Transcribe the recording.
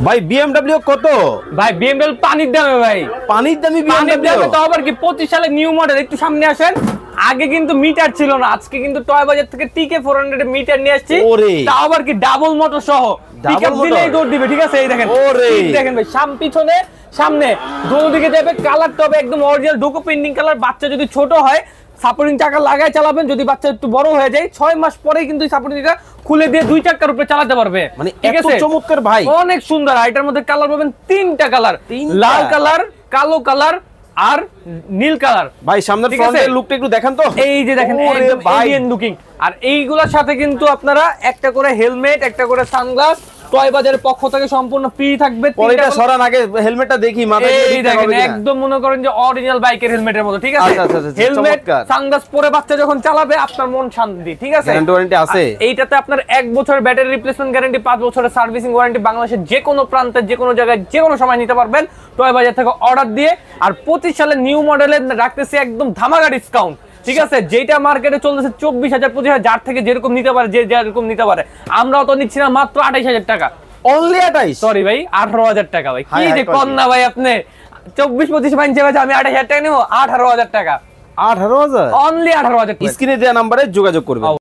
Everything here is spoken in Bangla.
ভাই বিএমডব্লিউ কত? ভাই বিএমডব্লিউ পানির দামে ভাই, পানির দামে পানির বিএমডব্লিউ। দামে। তো আবার কি 25 সালের নিউ মডেল। একটু সামনে আসেন। আগে কিন্তু মিটার ছিল না, আজকে কিন্তু টয় বাজার থেকে টিকে 400 এর মিটার নিয়ে আসছি। তাও আবার কি ডাবল মোটর সহ, পিকআপ দিলেই দৌড় দিবে। ঠিক আছে, এই দেখেন, এই দেখেন ভাই, পিছনে সামনে দুটো দিকে যাবে। কালারটা হবে একদম অরিজিনাল ডোকো পেন্টিং কালার। বাচ্চা যদি ছোট হয় সাপোর্টিং চাকা লাগায় চালাবেন, যদি বাচ্চা একটু বড় হয়ে যায় 6 মাস পরেই কিন্তু সাপোর্টিং চাকা খুলে দিয়ে 2 চাকার উপরে চালাতে পারবে। মানে এত চমৎকার ভাই, অনেক সুন্দর। এটার মধ্যে কালার পাবেন 3টা কালার, লাল কালার, কালো কালার আর নীল কালার। ভাই সামনের ফ্রন্টের লুকটা একটু দেখান তো। এই যে দেখেন, একদম এলিয়েন লুকিং। আর এইগুলোর সাথে কিন্তু আপনারা একটা করে হেলমেট, একটা করে সানগ্লাস টয় বাজারের পক্ষ থেকে সম্পূর্ণ ফ্রি থাকবে। পরেটা সরান, আগে হেলমেটটা দেখি মাথায় এই দেখেন, একদম মনে করেন যে অরিজিনাল বাইকের হেলমেটের মতো। ঠিক আছে, হেলমেট সানগ্লাস পরে বাচ্চা যখন চালাবে আপনার মন শান্তি। ঠিক আছে, গ্যারান্টি ওয়ারেন্টি আছে। এইটাতে আপনার 1 বছরের ব্যাটারি রিপ্লেসমেন্ট গ্যারান্টি, 5 বছরের সার্ভিসিং ওয়ারেন্টি। বাংলাদেশের যে কোনো প্রান্তে যে কোনো জায়গায় যে কোনো সময় নিতে পারবেন টয় বাজার থেকে অর্ডার দিয়ে। আর 25 সালের নিউ মডেলের রাখতেছি একদম ধামাকা ডিসকাউন্ট। ঠিক আছে, যেটা মার্কেটে চলতেছে 24,000 25,000, যার থেকে যেরকম নিতে পারে, যে যেরকম নিতে পারে। আমরাও তো নিচ্ছি না, মাত্র 28,000 টাকা। অনলি 28? সরি ভাই, 18,000 টাকা। ভাই কি যে কম না ভাই, আপনি 24-25 মাইনছে ভাই, আমি 28,000 টাকা নিব। 18,000 টাকা, 18,000 অনলি 18,000। স্ক্রিনে দেওয়া নম্বরে যোগাযোগ করবেন।